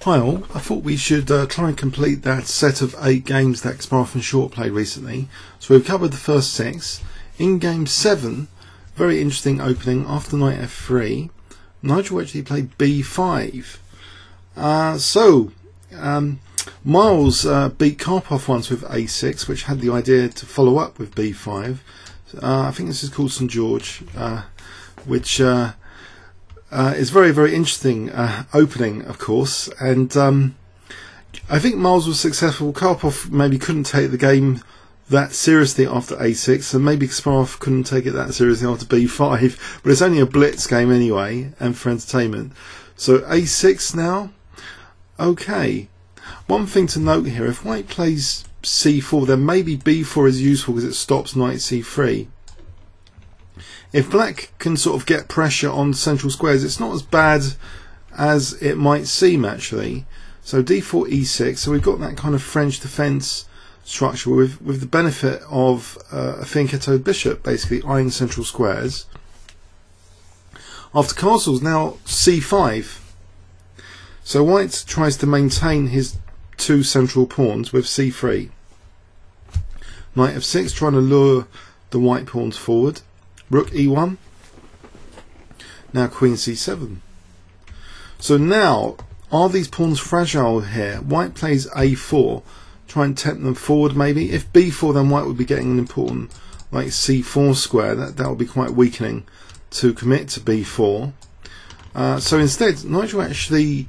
Hi all, I thought we should try and complete that set of 8 games that Kasparov and Short played recently. So we've covered the first 6. In game 7, very interesting opening after knight f3, Nigel actually played b5. Miles beat Karpov once with a6, which had the idea to follow up with b5. I think this is called St George, which is very, very interesting opening, of course, and I think Miles was successful. Karpov maybe couldn't take the game that seriously after a6, and maybe Kasparov couldn't take it that seriously after b5, but it's only a blitz game anyway, and for entertainment. So a6 now. Okay, one thing to note here, if white plays c4, then maybe b4 is useful because it stops knight c3. If black can sort of get pressure on central squares, it's not as bad as it might seem actually. So d4 e6, so we've got that kind of French defence structure with the benefit of a fianchettoed bishop basically eyeing central squares. After castles, now c5. So white tries to maintain his 2 central pawns with c3. Knight f6, trying to lure the white pawns forward. Rook e1. Now queen c7. So now, are these pawns fragile here? White plays a4. Try and tempt them forward maybe. If b4, then white would be getting an important like c4 square. That would be quite weakening to commit to b4. So instead, Nigel actually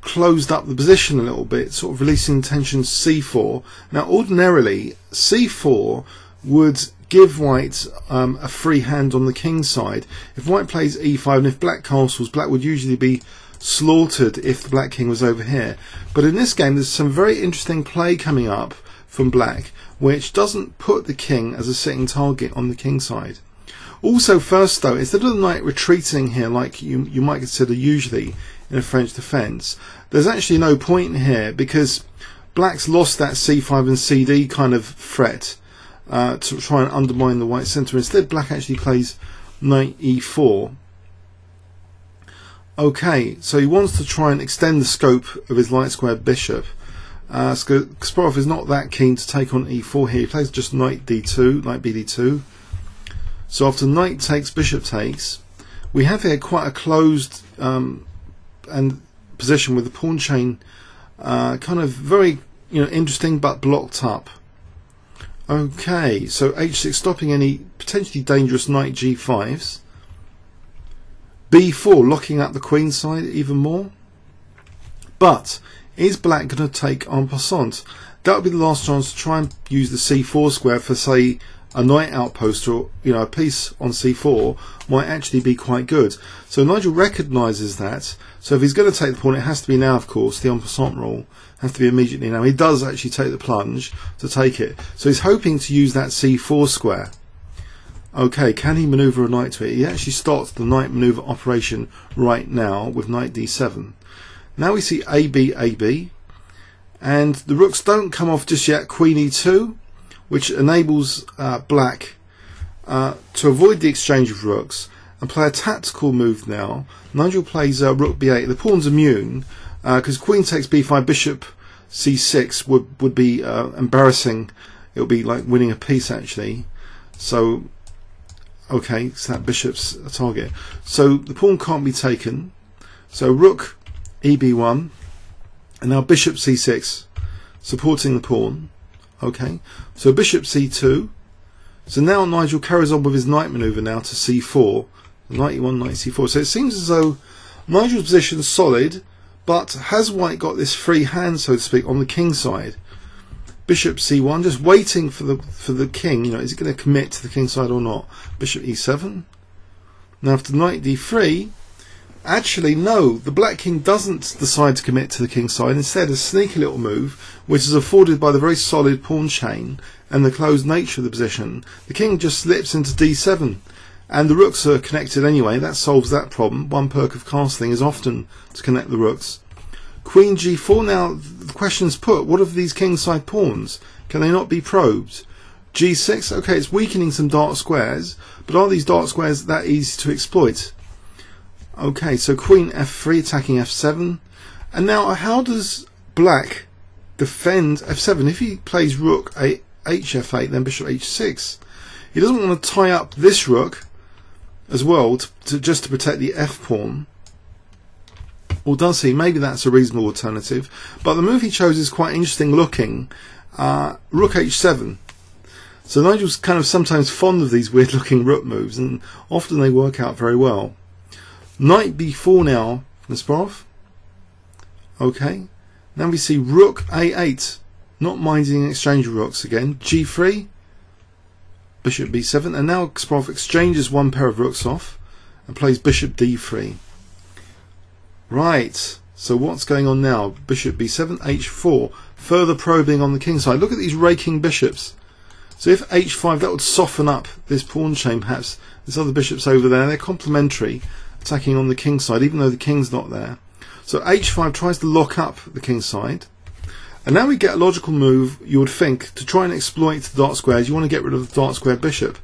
closed up the position a little bit, sort of releasing tension c4. Now ordinarily, c4 would give white a free hand on the king side. If white plays e5 and if black castles, black would usually be slaughtered if the black king was over here. But in this game there's some very interesting play coming up from black which doesn't put the king as a sitting target on the king side. Also first though, instead of the knight retreating here like you might consider usually in a French defence, there's actually no point here because black's lost that c5 and cd kind of threat to try and undermine the white centre. Instead black actually plays knight e4. Okay, so he wants to try and extend the scope of his light square bishop. Kasparov is not that keen to take on e4 here. He plays just knight d2, knight bd2. So after knight takes, bishop takes, we have here quite a closed and position with the pawn chain kind of very interesting but blocked up. Okay, so h6 stopping any potentially dangerous knight g5s. b4 locking up the queen side even more. But is black going to take en passant? That would be the last chance to try and use the c4 square for say a knight outpost, or a piece on c4 might actually be quite good. So Nigel recognises that. So if he's going to take the pawn, it has to be now, of course. The en passant rule has to be immediately now. He does actually take the plunge to take it. So he's hoping to use that c4 square. Okay, can he manoeuvre a knight to it? He actually starts the knight manoeuvre operation right now with knight d7. Now we see AB, and the rooks don't come off just yet. Queen e2, which enables black to avoid the exchange of rooks and play a tactical move now. Nigel plays rook b8. The pawn's immune because queen takes b5, bishop c6 would be embarrassing. It would be like winning a piece actually. So okay, so that bishop's a target. So the pawn can't be taken. So rook eb1 and now bishop c6 supporting the pawn. Okay, so bishop c2. So now Nigel carries on with his knight manoeuvre now to c4. Knight e1, knight c4. So it seems as though Nigel's position is solid, but has white got this free hand, so to speak, on the king side? Bishop c1, just waiting for the king. Is he going to commit to the king side or not? Bishop e7. Now after knight d3, actually no, the black king doesn't decide to commit to the king side. Instead a sneaky little move, which is afforded by the very solid pawn chain and the closed nature of the position. The king just slips into d7 and the rooks are connected anyway. That solves that problem. One perk of castling is often to connect the rooks. Queen g4. Now the question's put, what of these kingside pawns? Can they not be probed? g6, okay, it's weakening some dark squares, but are these dark squares that easy to exploit? Okay, so queen f3 attacking f7, And now how does black defend f7? If he plays rook hf8 then bishop h6, he doesn't want to tie up this rook as well just to protect the f pawn, or does he? Maybe that's a reasonable alternative, but the move he chose is quite interesting looking. Rook h7. So Nigel's kind of sometimes fond of these weird looking rook moves, and often they work out very well. Knight b4 now, Kasparov. Okay, now we see rook a8, not minding exchange of rooks again. g3, bishop b7, and now Kasparov exchanges one pair of rooks off and plays bishop d3. Right, so what's going on now? Bishop b7, h4, further probing on the king side. Look at these raking bishops. So if h5, that would soften up this pawn chain, perhaps. This other bishop's over there, they're complementary, attacking on the king side, even though the king's not there. So h5 tries to lock up the king side. And now we get a logical move, you would think, to try and exploit the dark squares. You want to get rid of the dark square bishop.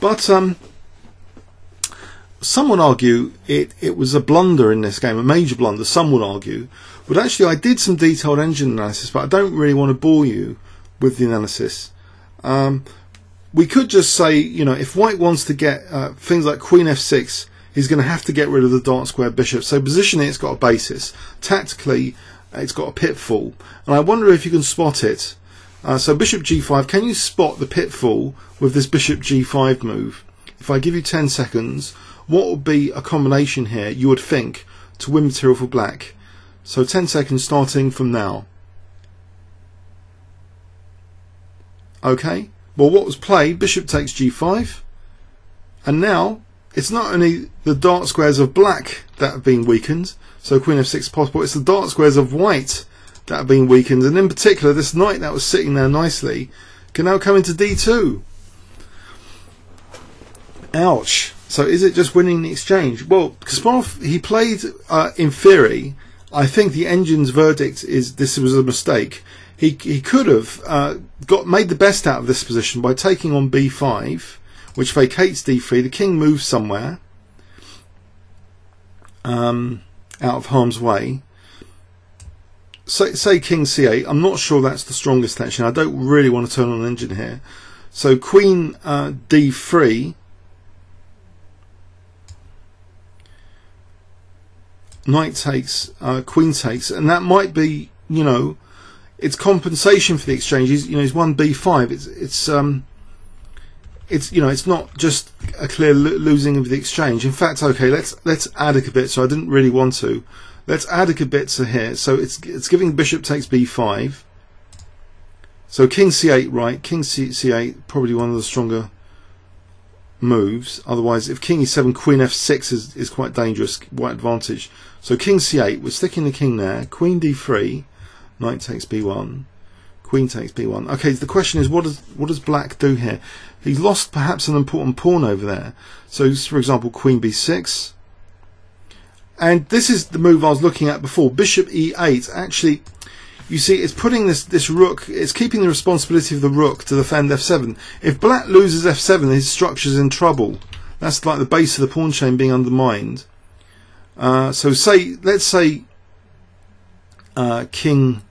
But some would argue it was a blunder in this game, a major blunder, some would argue. But actually I did some detailed engine analysis, but I don't really want to bore you with the analysis. We could just say, you know, if white wants to get things like queen f6, he's going to have to get rid of the dark square bishop. So positionally it's got a basis. Tactically it's got a pitfall. And I wonder if you can spot it. So bishop g5, can you spot the pitfall with this bishop g5 move? If I give you 10 seconds, what would be a combination here, you would think, to win material for black? So 10 seconds starting from now. Okay, well what was played? Bishop takes g5, and now it's not only the dark squares of black that have been weakened, so queen f6 is possible, it's the dark squares of white that have been weakened, and in particular this knight that was sitting there nicely can now come into d2. Ouch. So is it just winning the exchange? Well, Kasparov, he played in theory, I think the engine's verdict is this was a mistake. He could have made the best out of this position by taking on b5, which vacates d3. The king moves somewhere out of harm's way. Say king c8. I'm not sure that's the strongest action. I don't really want to turn on an engine here. So queen d3. Knight takes, queen takes, and that might be, you know, it's compensation for the exchange. He's won b5. It's you know, it's not just a clear losing of the exchange. In fact, okay, let's add a Kibitzer. I didn't really want to. Let's add a Kibitzer here. So it's giving bishop takes b5. So king c8, right? King c8, probably one of the stronger moves. Otherwise, if king e7, queen f6 is quite dangerous, white advantage. So king c8, we're sticking the king there. Queen d3, knight takes b1, queen takes b1. Okay, the question is, what does black do here? He's lost perhaps an important pawn over there. So for example, queen b6, and this is the move I was looking at before. Bishop e8. Actually, you see, it's putting this rook, it's keeping the responsibility of the rook to defend f7. If black loses f7, his structure's in trouble. That's like the base of the pawn chain being undermined. So let's say king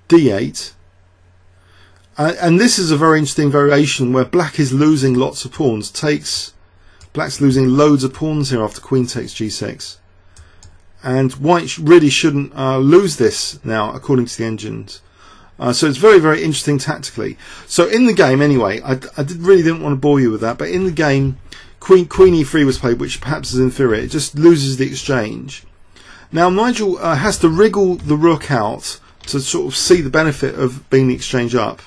d8, and this is a very interesting variation where black is losing lots of pawns. Black's losing loads of pawns here after queen takes g6. And white really shouldn't lose this now, according to the engines. So it's very, very interesting tactically. So in the game, anyway, I really didn't want to bore you with that, but in the game, queen e3 was played, which perhaps is inferior. It just loses the exchange. Now Nigel has to wriggle the rook out to sort of see the benefit of being the exchange up.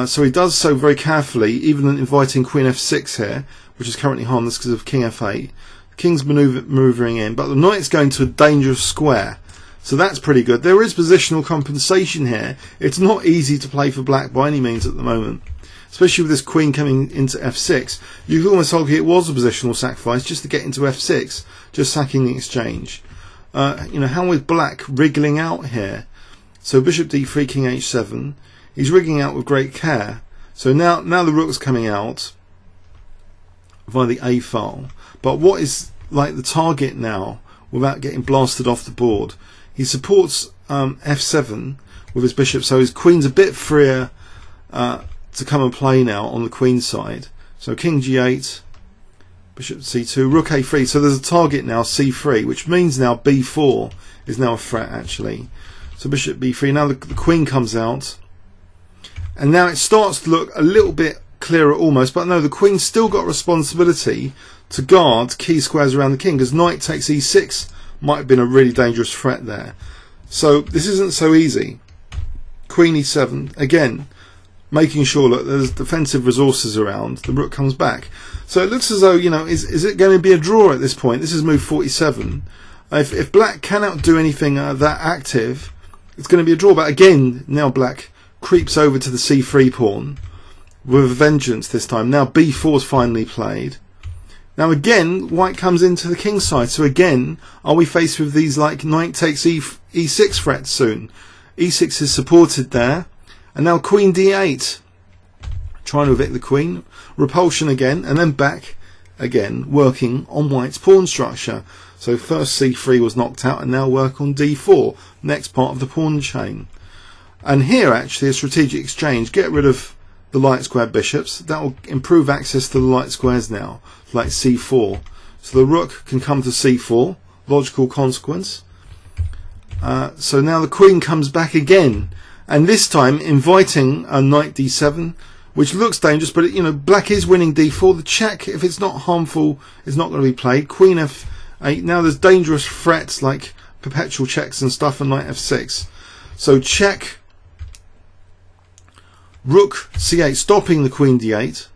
So he does so very carefully, even inviting queen f6 here, which is currently harmless because of king f8. King's maneuvering in, but the knight's going to a dangerous square, so that's pretty good. There is positional compensation here. It's not easy to play for black by any means at the moment, especially with this queen coming into f6. You could almost argue it was a positional sacrifice just to get into f6, just sacking the exchange. You know, how is black wriggling out here? So bishop d3, king h7. He's wriggling out with great care. So now the rook's coming out via the a file. But what is like the target now, without getting blasted off the board? he supports f7 with his bishop, so his queen's a bit freer to come and play now on the queen side. So king g8, bishop c2, rook a3. So there's a target now, c3, which means now b4 is now a threat actually. So bishop b3. Now the queen comes out, and now it starts to look a little bit clearer almost, but no, the queen's still got responsibility to guard key squares around the king, because knight takes e6 might have been a really dangerous threat there. So this isn't so easy. Queen e7 again, making sure that there's defensive resources around. The rook comes back, so it looks as though, you know, is it going to be a draw at this point? This is move 47. If black cannot do anything that active, it's going to be a draw. But again, now black creeps over to the c3 pawn with a vengeance this time. Now b4 is finally played. Now again, white comes into the king side. So again, are we faced with these like knight takes e6 threats soon? e6 is supported there. And now queen d8, trying to evict the queen. Repulsion again, and then back again, working on white's pawn structure. So first c3 was knocked out, and now work on d4, next part of the pawn chain. And here actually a strategic exchange. Get rid of the light square bishops. That will improve access to the light squares now, like c4. So the rook can come to c4, logical consequence. So now the queen comes back again, and this time inviting a knight d7, which looks dangerous, but you know, black is winning d4. The check, if it's not harmful, is not going to be played. Queen f8. Now there's dangerous threats like perpetual checks and stuff, and knight f6. So check, rook c8, stopping the queen d8.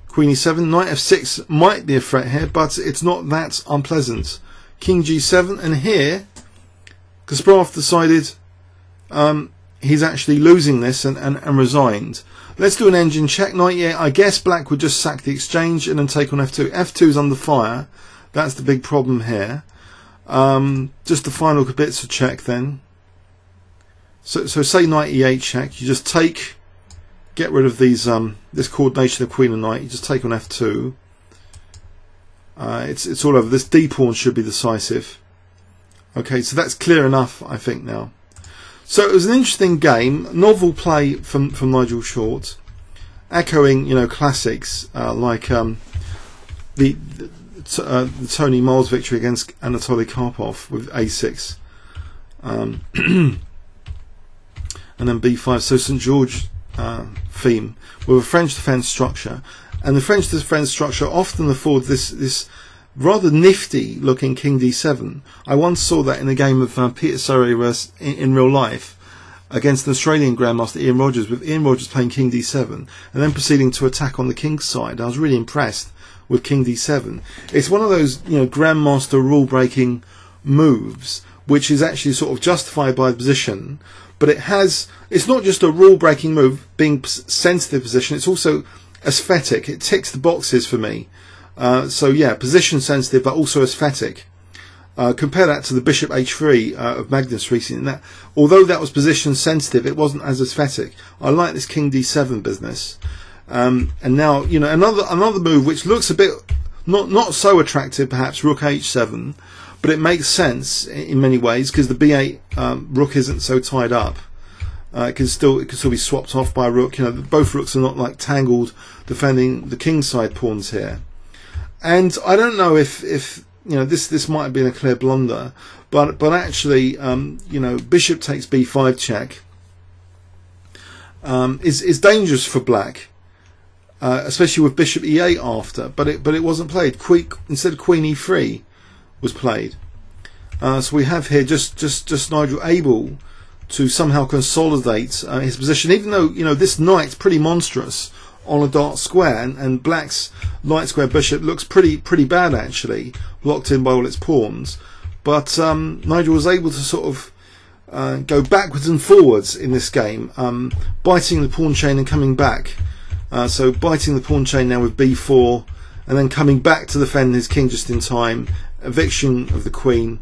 Queen e7, knight f6 might be a threat here, but it's not that unpleasant. King g7, and here Kasparov decided he's actually losing this and resigned. Let's do an engine check. Knight, yeah, I guess black would just sack the exchange and then take on f2. f2 is under fire. That's the big problem here. Just the final bits of check then. So say knight e8 check. You just take, get rid of these this coordination of queen and knight. You just take on f2. It's all over. This d pawn should be decisive. Okay, so that's clear enough, I think now. So it was an interesting game, novel play from Nigel Short, echoing, you know, classics like the Tony Miles victory against Anatoly Karpov with a6, and then b5. So St George theme with a French defence structure, and the French defence structure often affords this rather nifty looking king d7. I once saw that in a game of Peter Surrey in real life against an Australian grandmaster, Ian Rogers, with Ian Rogers playing king d7 and then proceeding to attack on the king's side. I was really impressed with king d7. It's one of those, you know, grandmaster rule breaking moves which is actually sort of justified by the position, but it's not just a rule breaking move being sensitive position, it's also aesthetic. It ticks the boxes for me. So yeah, position sensitive but also aesthetic. Compare that to the bishop h3 of Magnus recently. That, although that was position sensitive, it wasn't as aesthetic. I like this king d7 business. And now, you know, another move which looks a bit not so attractive, perhaps, rook h7, but it makes sense in many ways because the b8 rook isn't so tied up. It can still be swapped off by a rook. You know, both rooks are not like tangled defending the king side pawns here. And I don't know if you know, this might have been a clear blunder, but actually, you know, bishop takes b5 check is dangerous for black, especially with bishop e8 after. But it wasn't played. Instead of queen e3 was played. So we have here just Nigel able to somehow consolidate his position, even though, you know, this knight's pretty monstrous on a dark square, and black's light square bishop looks pretty bad actually, blocked in by all its pawns. But Nigel was able to sort of go backwards and forwards in this game, biting the pawn chain and coming back. So biting the pawn chain now with b4, and then coming back to defend his king just in time, eviction of the queen,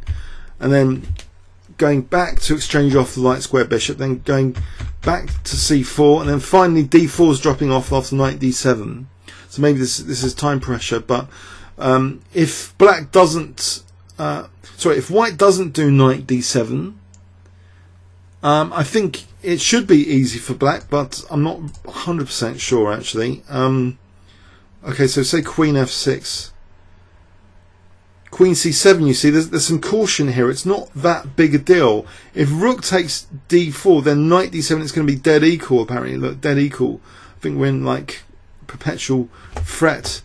and then going back to exchange off the light square bishop, then going back to c4, and then finally d4 is dropping off after knight d7. So maybe this is time pressure, but if black doesn't if white doesn't do knight d7, I think it should be easy for black, but I'm not 100% sure actually. Okay, so say queen f6, queen c7. You see, there's some caution here. It's not that big a deal. If rook takes d4, then knight d7 is going to be dead equal. Apparently, look, dead equal. I think we're in like perpetual threat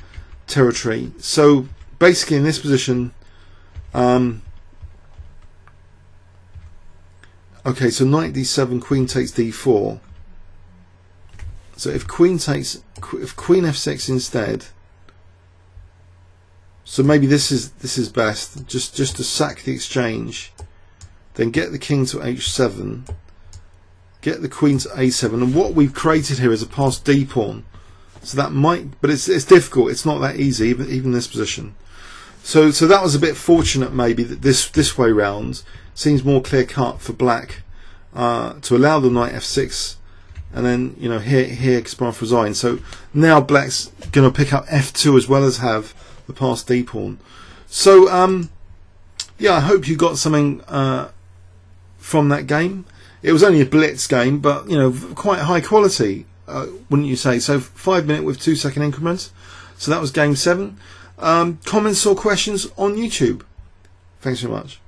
territory. So basically, in this position, okay, so knight d7, queen takes d4. So if queen f6 instead, so maybe this is best, just to sack the exchange, then get the king to h7, get the queen to a7, and what we've created here is a passed d pawn. So that might, but it's difficult. It's not that easy, even this position. So that was a bit fortunate, maybe, that this way round seems more clear cut for black, to allow the knight f6, and then here Kasparov resigned. So now black's going to pick up f2 as well as have the passed d pawn. So yeah, I hope you got something from that game. It was only a blitz game, but quite high quality, wouldn't you say? So 5 minute with 2 second increments. So that was game 7. Comments or questions on YouTube. Thanks very much.